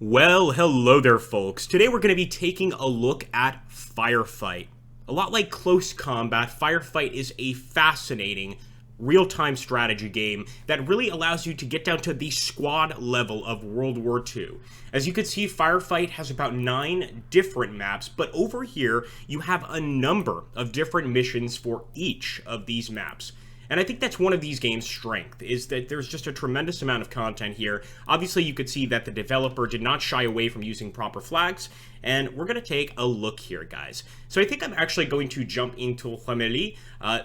Well, hello there, folks. Today we're going to be taking a look at Firefight. A lot like Close Combat, Firefight is a fascinating real-time strategy game that really allows you to get down to the squad level of World War II. As you can see, Firefight has about 9 different maps, but over here you have a number of different missions for each of these maps. And I think that's one of these games' strength, is that there's just a tremendous amount of content here. Obviously, you could see that the developer did not shy away from using proper flags, and we're going to take a look here, guys. So I think I'm actually going to jump into Family.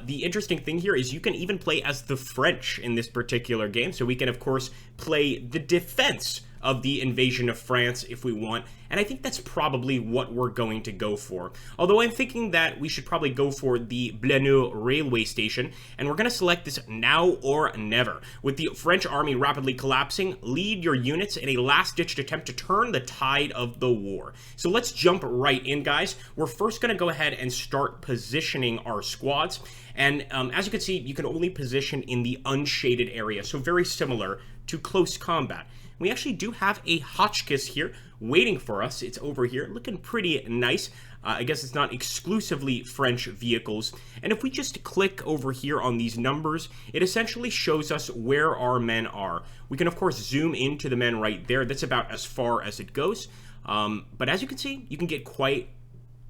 The interesting thing here is you can even play as the French in this particular game, so we can, of course, play the defense of the invasion of France if we want, and I think that's probably what we're going to go for. Although I'm thinking that we should probably go for the Blenheim railway station, and we're going to select this now or never. With the French army rapidly collapsing, lead your units in a last-ditch attempt to turn the tide of the war. So let's jump right in, guys. We're first going to go ahead and start positioning our squads, and as you can see, you can only position in the unshaded area, so very similar to Close Combat. We actually do have a Hotchkiss here waiting for us. It's over here, looking pretty nice. I guess it's not exclusively French vehicles. And if we just click over here on these numbers, it essentially shows us where our men are. We can, of course, zoom into the men right there. That's about as far as it goes. But as you can see, you can get quite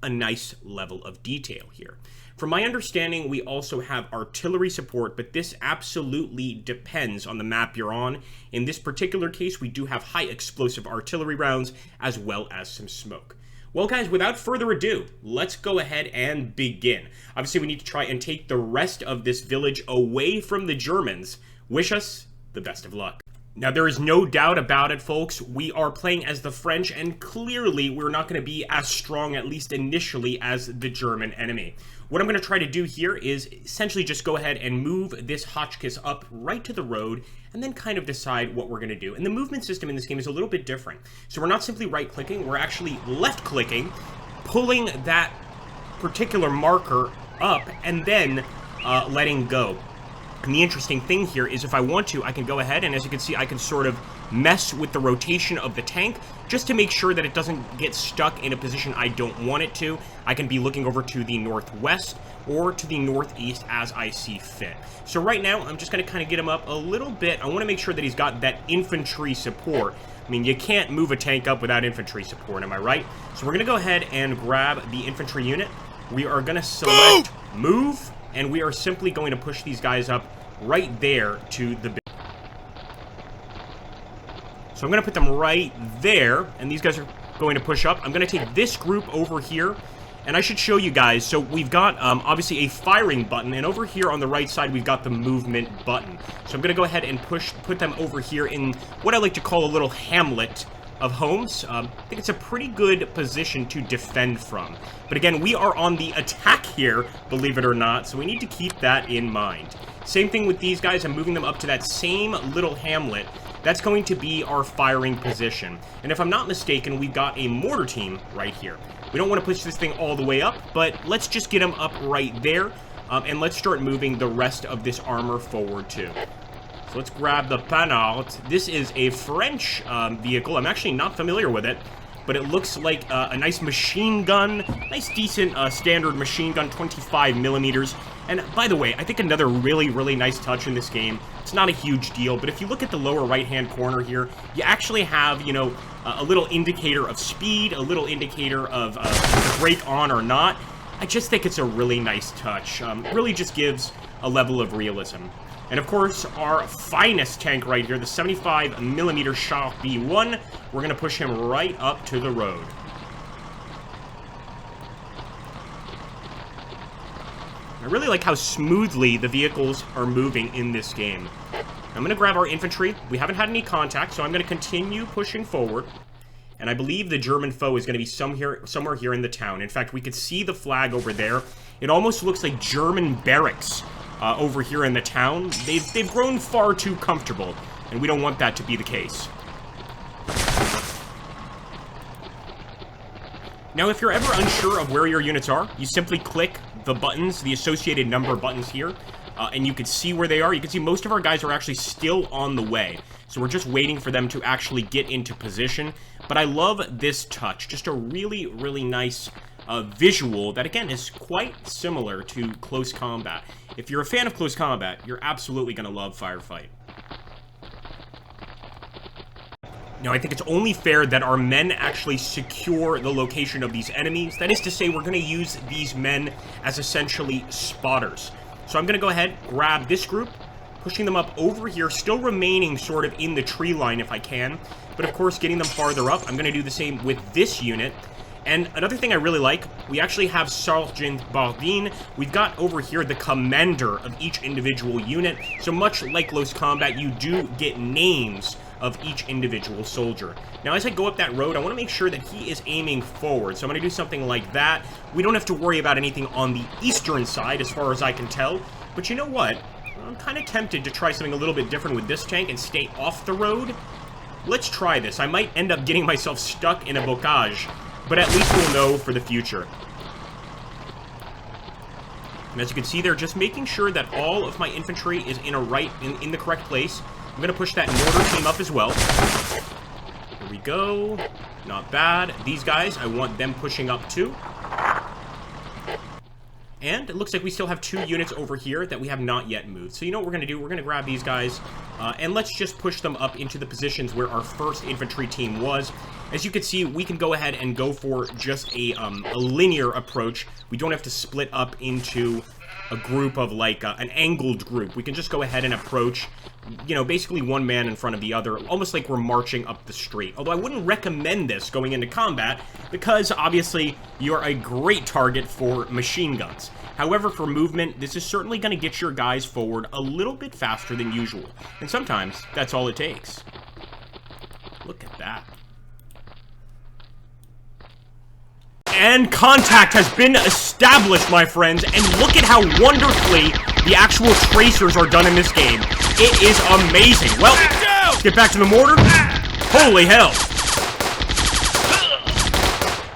a nice level of detail here. From my understanding, we also have artillery support, but this absolutely depends on the map you're on. In this particular case, we do have high explosive artillery rounds, as well as some smoke. Well, guys, without further ado, let's go ahead and begin. Obviously, we need to try and take the rest of this village away from the Germans. Wish us the best of luck. Now, there is no doubt about it, folks. We are playing as the French, and clearly we're not going to be as strong, at least initially, as the German enemy. What I'm going to try to do here is essentially just go ahead and move this Hotchkiss up right to the road, and then kind of decide what we're going to do. And the movement system in this game is a little bit different. So we're not simply right-clicking, we're actually left-clicking, pulling that particular marker up, and then letting go. And the interesting thing here is if I want to, I can go ahead and, as you can see, I can sort of mess with the rotation of the tank just to make sure that it doesn't get stuck in a position I don't want it to. I can be looking over to the northwest or to the northeast as I see fit. So right now, I'm just going to kind of get him up a little bit. I want to make sure that he's got that infantry support. I mean, you can't move a tank up without infantry support, am I right? So we're going to go ahead and grab the infantry unit. We are going to select move, and we are simply going to push these guys up right there to the... So I'm going to put them right there, and these guys are going to push up. I'm going to take this group over here, and I should show you guys. So we've got, obviously, a firing button, and over here on the right side, we've got the movement button. So I'm going to go ahead and put them over here in what I like to call a little hamlet of homes. I think it's a pretty good position to defend from. But again, we are on the attack here, believe it or not, so we need to keep that in mind. Same thing with these guys. I'm moving them up to that same little hamlet. That's going to be our firing position. And if I'm not mistaken, we've got a mortar team right here. We don't want to push this thing all the way up, but let's just get them up right there, and let's start moving the rest of this armor forward too. So let's grab the Panhard. This is a French vehicle. I'm actually not familiar with it, but it looks like a nice machine gun, nice decent standard machine gun, 25 millimeters. And by the way, I think another really, really nice touch in this game, it's not a huge deal, but if you look at the lower right-hand corner here, you actually have, you know, a little indicator of speed, a little indicator of brake on or not. I just think it's a really nice touch. Really just gives a level of realism. And of course, our finest tank right here, the 75mm Sharp B1, we're going to push him right up to the road. I really like how smoothly the vehicles are moving in this game. I'm going to grab our infantry. We haven't had any contact, so I'm going to continue pushing forward. And I believe the German foe is going to be somewhere here in the town. In fact, we could see the flag over there. It almost looks like German barracks over here in the town. They've grown far too comfortable, and we don't want that to be the case. Now, if you're ever unsure of where your units are, you simply click the buttons, the associated number buttons here. and you can see where they are. You can see most of our guys are actually still on the way. So we're just waiting for them to actually get into position. But I love this touch. Just a really, really nice visual that, again, is quite similar to Close Combat. If you're a fan of Close Combat, you're absolutely going to love Firefight. Now, I think it's only fair that our men actually secure the location of these enemies. That is to say, we're going to use these men as essentially spotters. So I'm going to go ahead, grab this group, pushing them up over here, still remaining sort of in the tree line if I can. But of course, getting them farther up, I'm going to do the same with this unit. And another thing I really like, we actually have Sergeant Bardin. We've got over here the commander of each individual unit. So much like Close Combat, you do get names of each individual soldier. Now, as I go up that road, I want to make sure that he is aiming forward. So I'm going to do something like that. We don't have to worry about anything on the eastern side, as far as I can tell. But you know what? I'm kind of tempted to try something a little bit different with this tank and stay off the road. Let's try this. I might end up getting myself stuck in a bocage, but at least we'll know for the future. And as you can see there, just making sure that all of my infantry is in the correct place. I'm going to push that mortar team up as well. Here we go. Not bad. These guys, I want them pushing up too. And it looks like we still have 2 units over here that we have not yet moved. So you know what we're going to do? We're going to grab these guys, and let's just push them up into the positions where our first infantry team was. As you can see, we can go ahead and go for just a linear approach. We don't have to split up into a group of, like, an angled group. We can just go ahead and approach, you know, basically one man in front of the other, almost like we're marching up the street. Although I wouldn't recommend this going into combat, because obviously you're a great target for machine guns. However, for movement, this is certainly going to get your guys forward a little bit faster than usual. And sometimes, that's all it takes. Look at that. And contact has been established, my friends, and look at how wonderfully the actual tracers are done in this game. It is amazing. Well, let's get back to the mortar. Holy hell.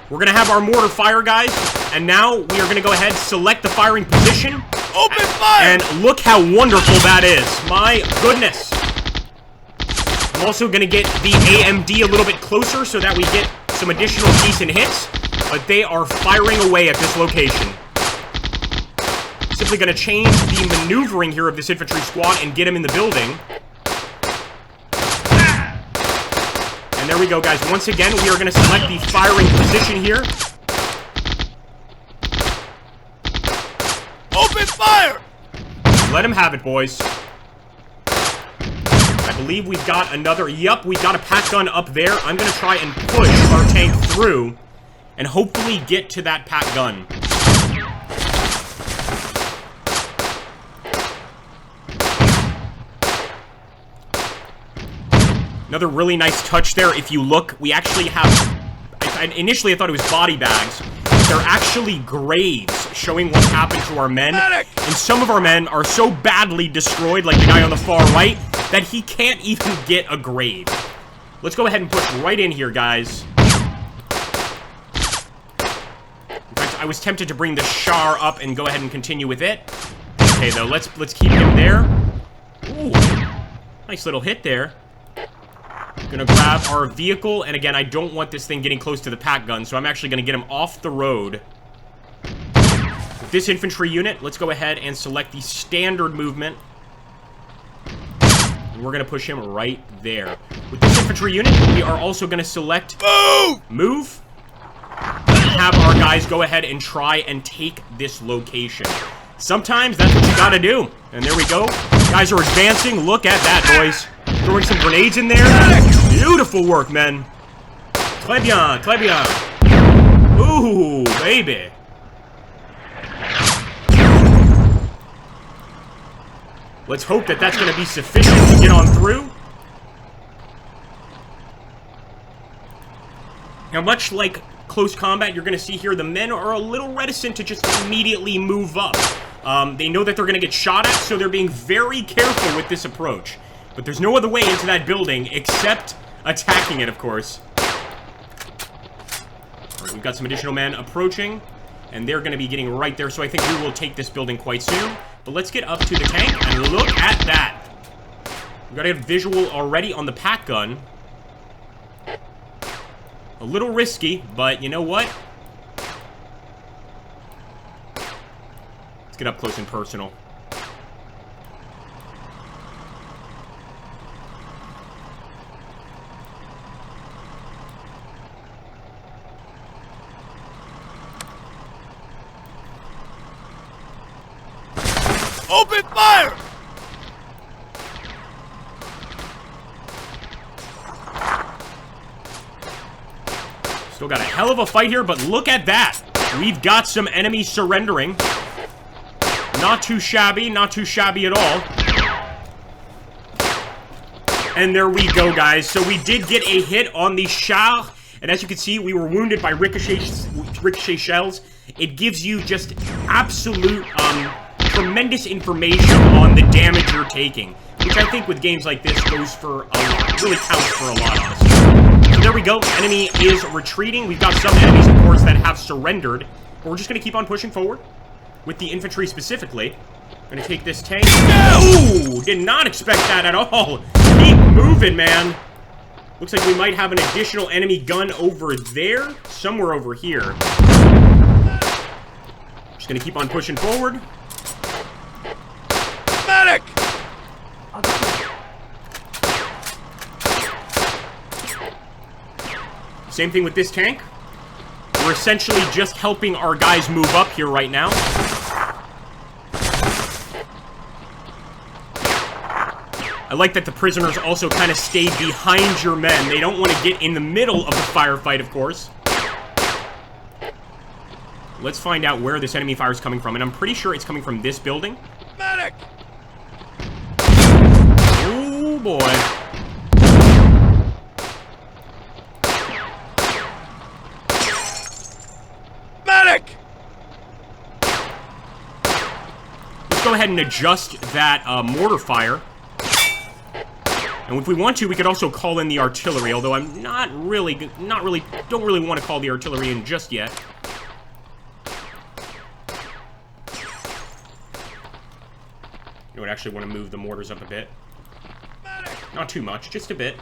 We're gonna have our mortar fire, guys, and now we are gonna go ahead, select the firing position. Open fire! And look how wonderful that is. My goodness. I'm also gonna get the AMD a little bit closer so that we get some additional decent hits. But they are firing away at this location. Simply going to change the maneuvering here of this infantry squad and get them in the building. And there we go, guys. Once again, we are going to select the firing position here. Open fire! Let him have it, boys. I believe we've got another... Yup, we've got a pack gun up there. I'm going to try and push our tank through and hopefully get to that pack gun. Another really nice touch there. If you look, we actually have... Initially, I thought it was body bags. They're actually graves, showing what happened to our men. And some of our men are so badly destroyed, like the guy on the far right, that he can't even get a grave. Let's go ahead and push right in here, guys. I was tempted to bring the Char up and go ahead and continue with it. Okay, though, let's keep him there. Ooh, nice little hit there. Gonna grab our vehicle, and again, I don't want this thing getting close to the pack gun, so I'm actually gonna get him off the road. With this infantry unit, let's go ahead and select the standard movement. And we're gonna push him right there. With this infantry unit, we are also gonna select move. Have our guys go ahead and try and take this location. Sometimes that's what you gotta do. And there we go. Guys are advancing. Look at that, boys. Throwing some grenades in there. Beautiful work, men. Très bien, très bien. Ooh, baby. Let's hope that that's going to be sufficient to get on through. Now, much like Close Combat, you're going to see here, the men are a little reticent to just immediately move up. They know that they're going to get shot at, so they're being very careful with this approach. But there's no other way into that building except attacking it, of course. Alright, we've got some additional men approaching, and they're going to be getting right there, so I think we will take this building quite soon. But let's get up to the tank, and look at that. We got a visual already on the pack gun. A little risky, but you know what? Let's get up close and personal. Open fire! Still got a hell of a fight here, but look at that. We've got some enemies surrendering. Not too shabby, not too shabby at all. And there we go, guys. So we did get a hit on the char, and as you can see, we were wounded by ricochet shells. It gives you just absolute, tremendous information on the damage you're taking, which I think with games like this goes for a lot. Really counts for a lot, honestly. So there we go. Enemy is retreating. We've got some enemies, of course, that have surrendered, but we're just going to keep on pushing forward with the infantry specifically. I'm going to take this tank. Ooh, did not expect that at all. Keep moving, man. Looks like we might have an additional enemy gun over there, somewhere over here. Just going to keep on pushing forward. Medic! Same thing with this tank. We're essentially just helping our guys move up here right now. I like that the prisoners also kind of stay behind your men. They don't want to get in the middle of the firefight, of course. Let's find out where this enemy fire is coming from, and I'm pretty sure it's coming from this building. Medic! Oh, boy. Medic! Let's go ahead and adjust that mortar fire. And if we want to, we could also call in the artillery, although I'm don't really want to call the artillery in just yet. You would actually want to move the mortars up a bit. Not too much, just a bit.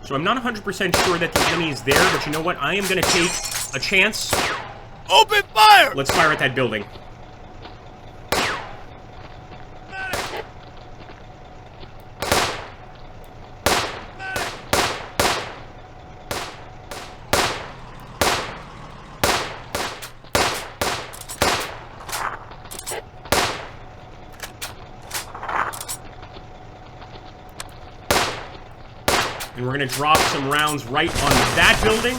So I'm not 100% sure that the enemy is there, but you know what? I am going to take a chance. Open fire! Let's fire at that building. And we're going to drop some rounds right on that building.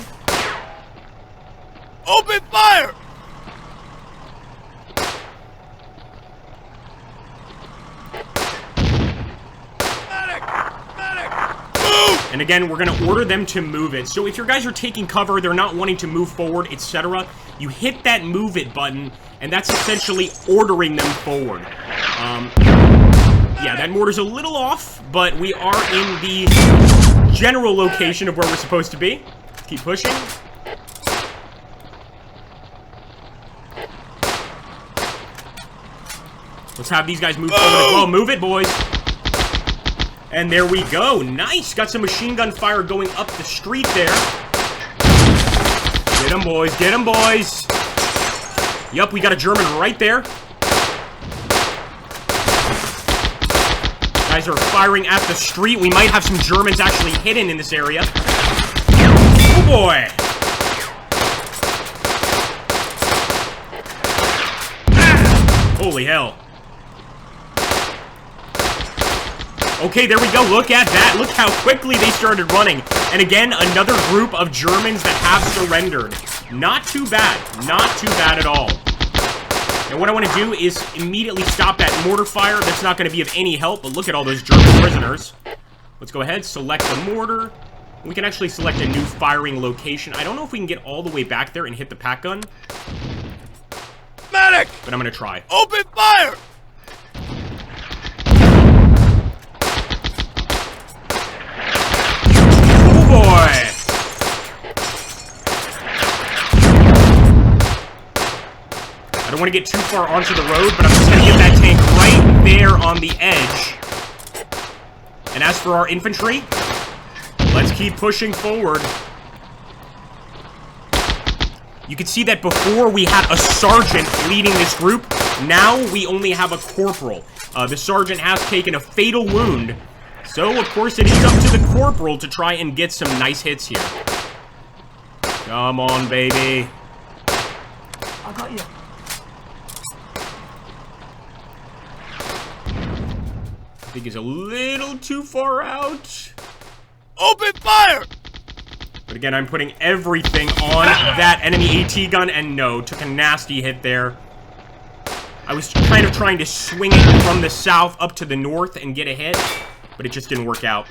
Open fire! Medic! Medic! Move! And again, we're going to order them to move it. So if your guys are taking cover, they're not wanting to move forward, etc., you hit that move it button, and that's essentially ordering them forward. Yeah, that mortar's a little off, but we are in the general location of where we're supposed to be. Keep pushing. Let's have these guys move forward as well. Move it, boys. And there we go. Nice. Got some machine gun fire going up the street there. Get them, boys. Get them, boys. Yup, we got a German right there. Guys are firing at the street. We might have some Germans actually hidden in this area. Oh, boy. Holy hell. Okay, there we go. Look at that. Look how quickly they started running. And again, another group of Germans that have surrendered. Not too bad. Not too bad at all. And what I want to do is immediately stop that mortar fire. That's not going to be of any help, but look at all those German prisoners. Let's go ahead, select the mortar. We can actually select a new firing location. I don't know if we can get all the way back there and hit the pack gun. Medic! But I'm going to try. Open fire! Oh I don't want to get too far onto the road, but I'm just going to get that tank right there on the edge. And as for our infantry, let's keep pushing forward. You can see that before we had a sergeant leading this group. Now we only have a corporal. The sergeant has taken a fatal wound. So, of course, it is up to the corporal to try and get some nice hits here. Come on, baby. I got you. I think he's a little too far out. Open fire! But again, I'm putting everything on that enemy AT gun, and no, took a nasty hit there. I was kind of trying to swing it from the south up to the north and get a hit, but it just didn't work out.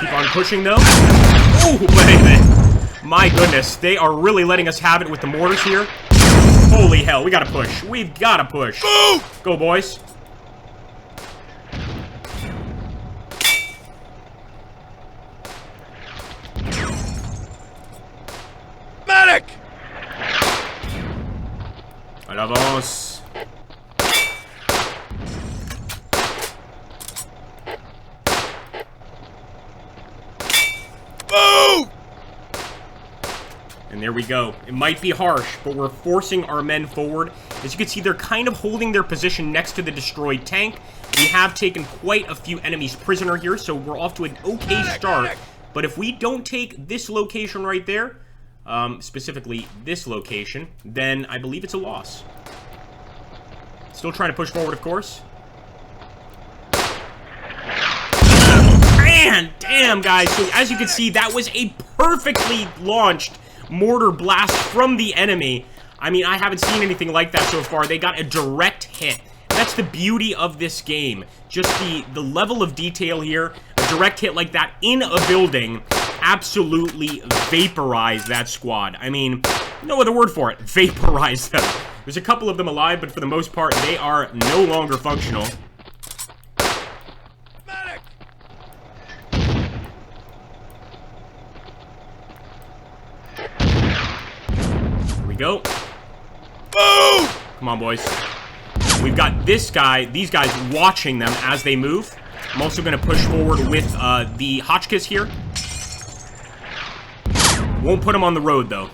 Keep on pushing, though. Oh, baby. My goodness, they are really letting us have it with the mortars here. Holy hell, we gotta push. We've gotta push. Move! Go, boys. Medic! À l'avance. Move! And there we go. It might be harsh, but we're forcing our men forward. As you can see, they're kind of holding their position next to the destroyed tank. We have taken quite a few enemies prisoner here, so we're off to an okay start. But if we don't take this location right there, specifically this location, then I believe it's a loss. Still trying to push forward, of course. Man, damn, guys. So as you can see, that was a perfectly launched mortar blast from the enemy. I mean, I haven't seen anything like that so far. They got a direct hit. That's the beauty of this game. Just the level of detail here. A direct hit like that in a building absolutely vaporized that squad. I mean, no other word for it. Vaporized them. There's a couple of them alive, but for the most part, they are no longer functional. Medic! Here we go. Move! Come on, boys. We've got this guy, these guys watching them as they move. I'm also going to push forward with the Hotchkiss here. Won't put him on the road, though.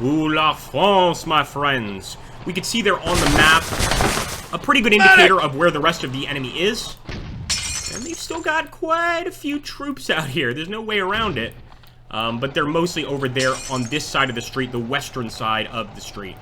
Ooh, la France, my friends. We can see there on the map a pretty good indicator of where the rest of the enemy is. And they've still got quite a few troops out here. There's no way around it. But they're mostly over there on this side of the street, the western side of the street.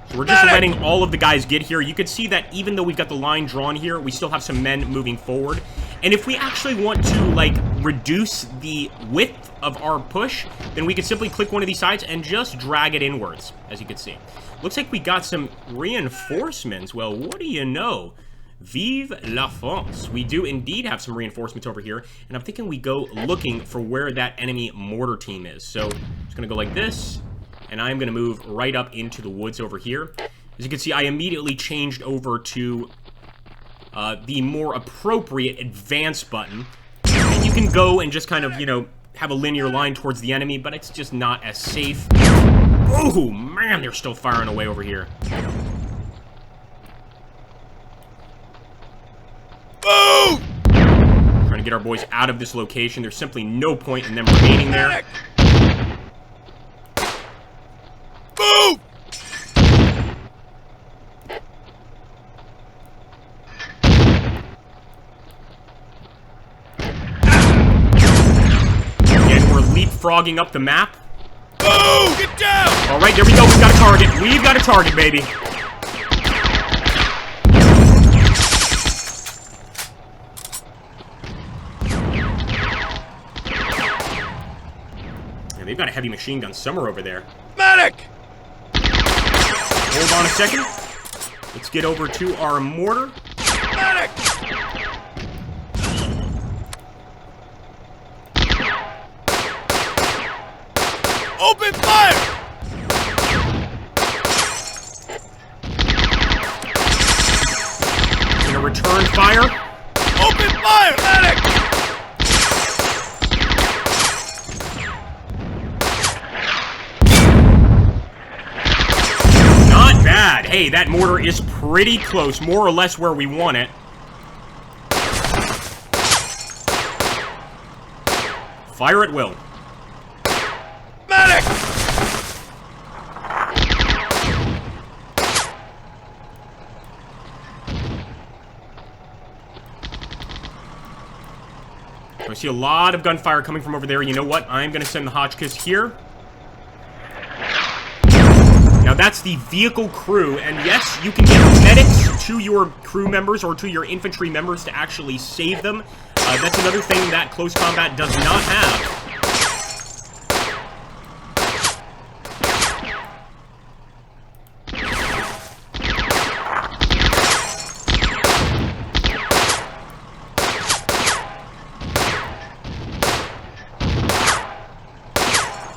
So we're just letting all of the guys get here. You can see that even though we've got the line drawn here, we still have some men moving forward. And if we actually want to, like, reduce the width of our push, then we can simply click one of these sides and just drag it inwards, as you can see. Looks like we got some reinforcements. Well, what do you know? Vive la France. We do indeed have some reinforcements over here, and I'm thinking we go looking for where that enemy mortar team is. So, just gonna go like this, and I'm gonna move right up into the woods over here. As you can see, I immediately changed over to the more appropriate advance button. And you can go and just kind of, you know, have a linear line towards the enemy, but it's just not as safe. Oh, man, they're still firing away over here. Move! Trying to get our boys out of this location. There's simply no point in them remaining there. Medic! Move! Again, we're leapfrogging up the map. Move! Get down! All right, there we go. We've got a target. We've got a target, baby. And they've got a heavy machine gun somewhere over there. Medic! Hold on a second. Let's get over to our mortar. Medic! Open fire! Return fire. Open fire! Medic! Not bad. Hey, that mortar is pretty close, more or less where we want it. Fire at will. Medic! I see a lot of gunfire coming from over there. You know what? I'm going to send the Hotchkiss here. Now, that's the vehicle crew. And yes, you can get medics to your crew members or to your infantry members to actually save them. That's another thing that close combat does not have.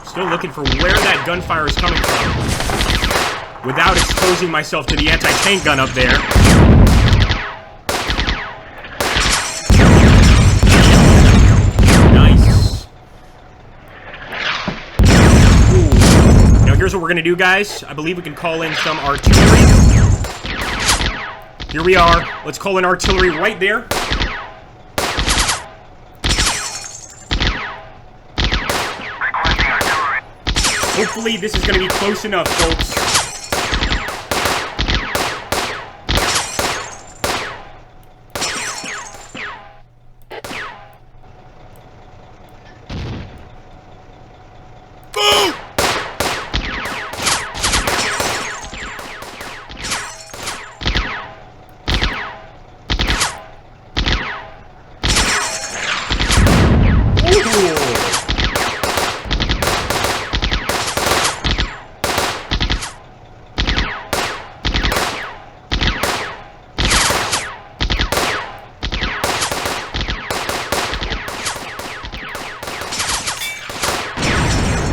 Still looking for where that gunfire is coming from without exposing myself to the anti-tank gun up there. Nice. Ooh. Now here's what we're gonna do, guys. I believe we can call in some artillery. Here we are. Let's call in artillery right there. Hopefully this is going to be close enough, folks. Boom!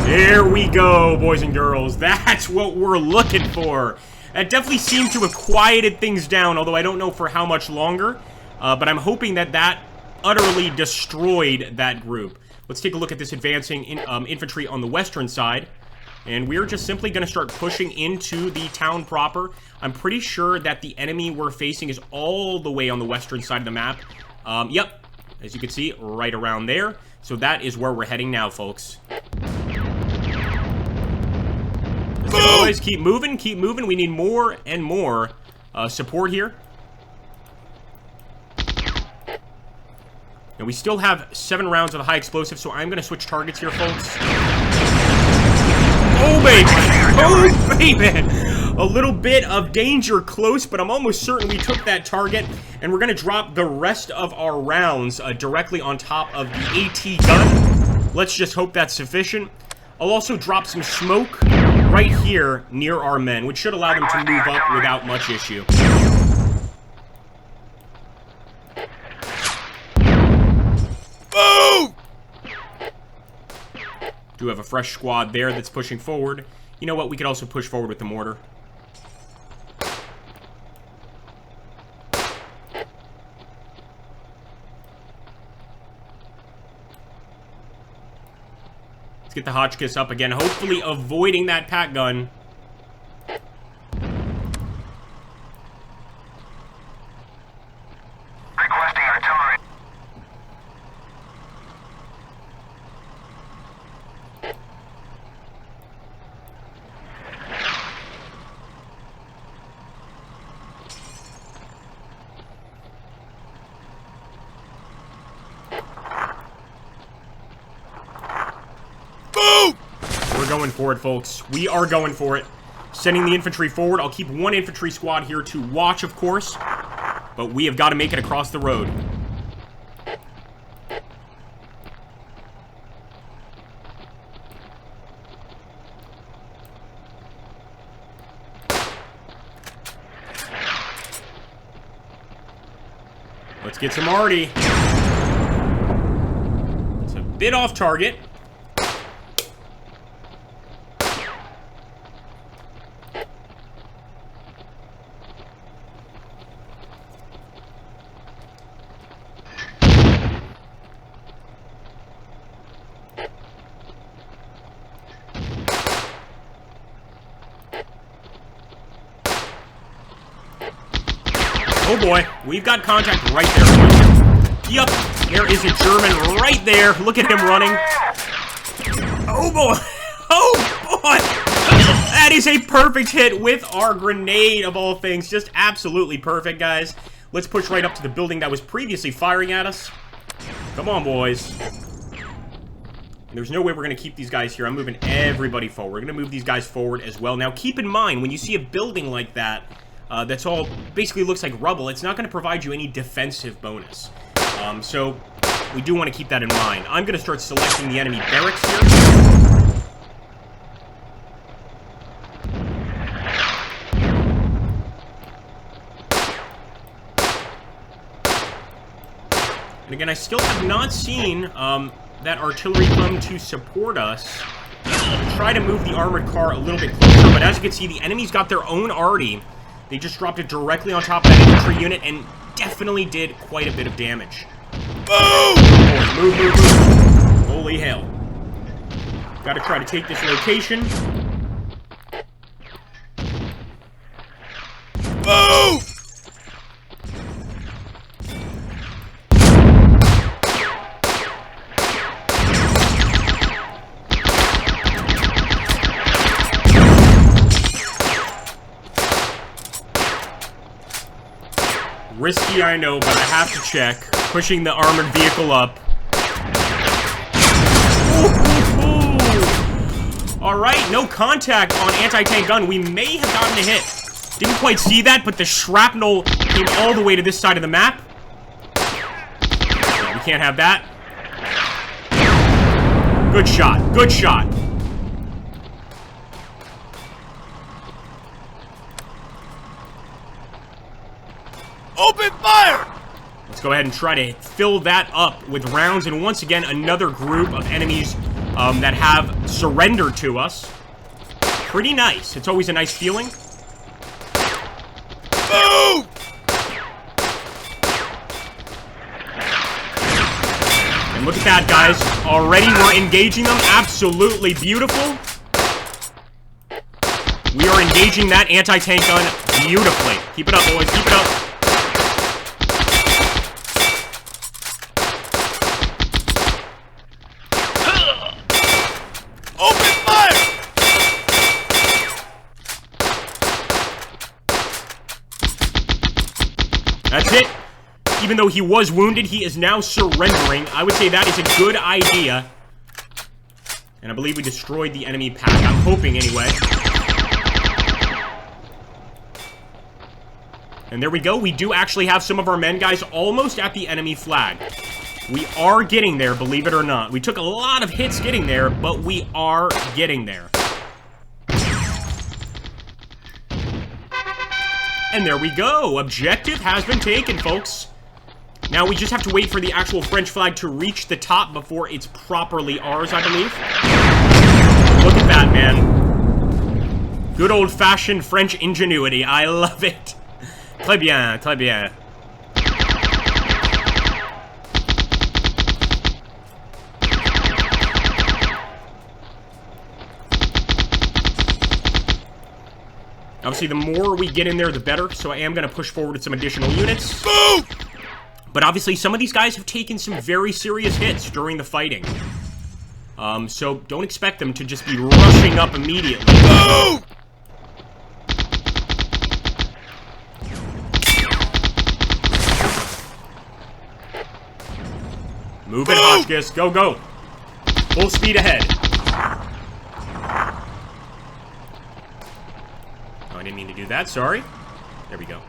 There we go, boys and girls. That's what we're looking for. That definitely seemed to have quieted things down, although I don't know for how much longer. But I'm hoping that that utterly destroyed that group. Let's take a look at this advancing infantry on the western side. And we're just simply going to start pushing into the town proper. I'm pretty sure that the enemy we're facing is all the way on the western side of the map. Yep, as you can see, right around there. So that is where we're heading now, folks. Boys, keep moving, keep moving. We need more and more support here. And we still have 7 rounds of the high explosive, so I'm going to switch targets here, folks. Oh, baby! Oh, baby! A little bit of danger close, but I'm almost certain we took that target. And we're going to drop the rest of our rounds directly on top of the AT gun. Let's just hope that's sufficient. I'll also drop some smoke right here near our men, which should allow them to move up without much issue. Boom! Do have a fresh squad there that's pushing forward. You know what? We could also push forward with the mortar. Let's get the Hotchkiss up again, hopefully avoiding that pack gun. Requesting artillery. Boom! We're going for it, folks. We are going for it. Sending the infantry forward. I'll keep 1 infantry squad here to watch, of course. But we have got to make it across the road. Let's get some arty. It's a bit off target. Oh boy, we've got contact right there. Yup, there is a German right there. Look at him running. Oh boy. Oh boy. That is a perfect hit with our grenade of all things. Just absolutely perfect, guys. Let's push right up to the building that was previously firing at us. Come on, boys. There's no way we're going to keep these guys here. I'm moving everybody forward. We're going to move these guys forward as well. Now, keep in mind, when you see a building like that, that's all basically looks like rubble, it's not going to provide you any defensive bonus. So, we do want to keep that in mind. I'm going to start selecting the enemy barracks here. And again, I still have not seen that artillery come to support us. I'll try to move the armored car a little bit closer, but as you can see, the enemy's got their own arty. They just dropped it directly on top of that infantry unit and definitely did quite a bit of damage. Move! Move, move, move. Holy hell. Gotta try to take this location. Move! Risky, I know, but I have to check. Pushing the armored vehicle up. Alright, no contact on anti-tank gun. We may have gotten a hit. Didn't quite see that, but the shrapnel came all the way to this side of the map. We can't have that. Good shot. Good shot. Open fire! Let's go ahead and try to fill that up with rounds. And once again, another group of enemies that have surrendered to us. Pretty nice. It's always a nice feeling. Move! And look at that, guys. Already we're engaging them. Absolutely beautiful. We are engaging that anti-tank gun beautifully. Keep it up, boys. Keep it up. That's it. Even though he was wounded, he is now surrendering. I would say that is a good idea. And I believe we destroyed the enemy pack. I'm hoping, anyway. And there we go. We do actually have some of our men, guys, almost at the enemy flag. We are getting there, believe it or not. We took a lot of hits getting there, but we are getting there. And there we go. Objective has been taken, folks. Now we just have to wait for the actual French flag to reach the top before it's properly ours, I believe. Look at that, man. Good old-fashioned French ingenuity. I love it. Très bien, très bien. Obviously, the more we get in there, the better. So I am going to push forward with some additional units. Move! But obviously, some of these guys have taken some very serious hits during the fighting. So don't expect them to just be rushing up immediately. Move! Move it, Hotchkiss. Go, go. Full speed ahead. Oh, I didn't mean to do that. Sorry. There we go.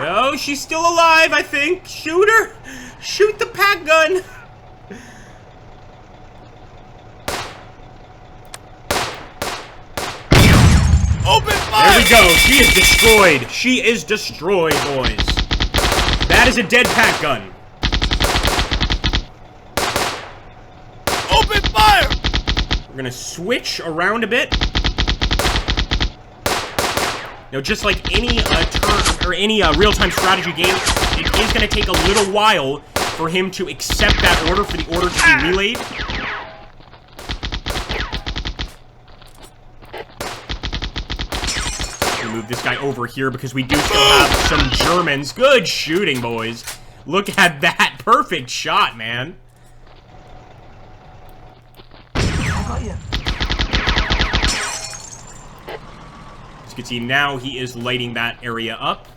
Oh, she's still alive, I think. Shoot her. Shoot the pack gun. Open fire! There we go. She is destroyed. She is destroyed, boys. That is a dead pack gun. Open fire! We're going to switch around a bit. Now, just like any turn or any real-time strategy game, it is going to take a little while for him to accept that order, for the order to be relayed. Move this guy over here because we do still have some Germans. Good shooting, boys. Look at that. Perfect shot, man. I got you. As you can see, now he is lighting that area up.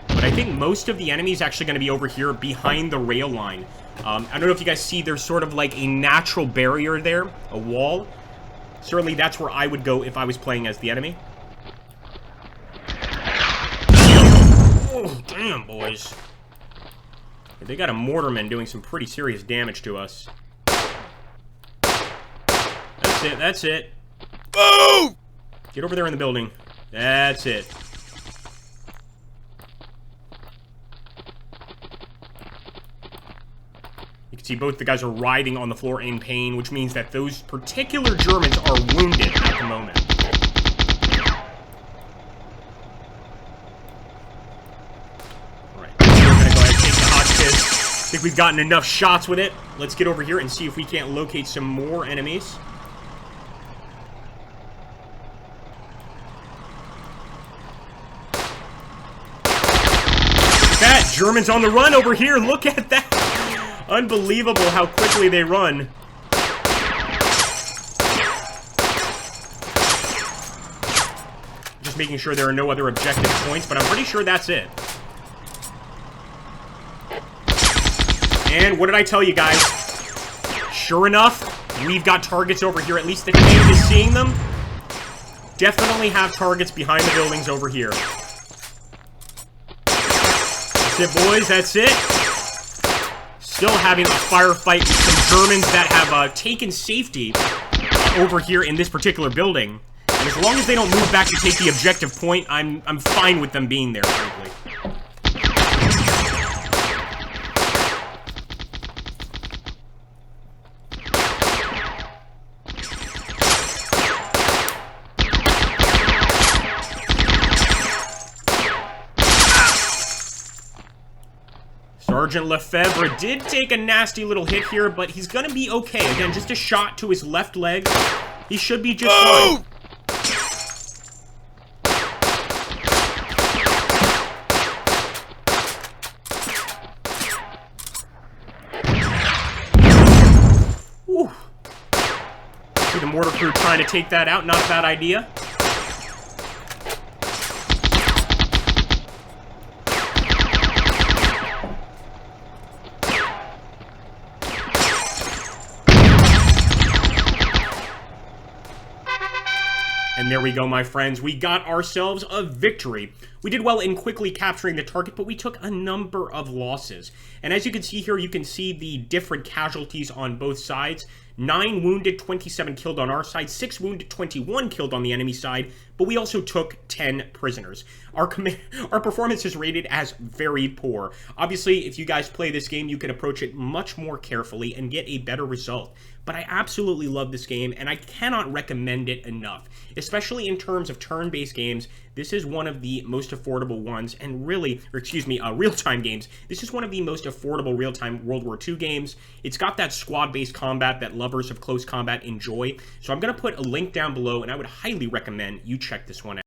But I think most of the enemy is actually going to be over here behind the rail line. I don't know if you guys see, there's sort of like a natural barrier there, a wall. Certainly that's where I would go if I was playing as the enemy. Oh, damn, boys. They got a mortarman doing some pretty serious damage to us. That's it, that's it. Move! Get over there in the building. That's it. You can see both the guys are writhing on the floor in pain, which means that those particular Germans are wounded at the moment. Alright, we're gonna go ahead and take the Hotchkiss. I think we've gotten enough shots with it. Let's get over here and see if we can't locate some more enemies. That Germans on the run over here. Look at that. Unbelievable how quickly they run. Just making sure there are no other objective points, but I'm pretty sure that's it. And what did I tell you guys? Sure enough, we've got targets over here. At least the tank is seeing them. Definitely have targets behind the buildings over here. That's it, boys. That's it. Still having a firefight with some Germans that have taken safety over here in this particular building. And as long as they don't move back to take the objective point, I'm fine with them being there, frankly. Sergeant Lefebvre did take a nasty little hit here, but he's gonna be okay. Again, just a shot to his left leg. He should be just fine. Whew. See the mortar crew trying to take that out. Not a bad idea. And there we go, my friends. We got ourselves a victory. We did well in quickly capturing the target, but we took a number of losses. And as you can see here, you can see the different casualties on both sides. 9 wounded, 27 killed on our side, 6 wounded, 21 killed on the enemy side, but we also took 10 prisoners. Our performance is rated as very poor. Obviously, if you guys play this game, you can approach it much more carefully and get a better result. But I absolutely love this game, and I cannot recommend it enough. Especially in terms of turn-based games, this is one of the most affordable ones, and really, or excuse me, real-time games. This is one of the most affordable real-time World War II games. It's got that squad-based combat that lovers of close combat enjoy. So I'm going to put a link down below, and I would highly recommend you check this one out.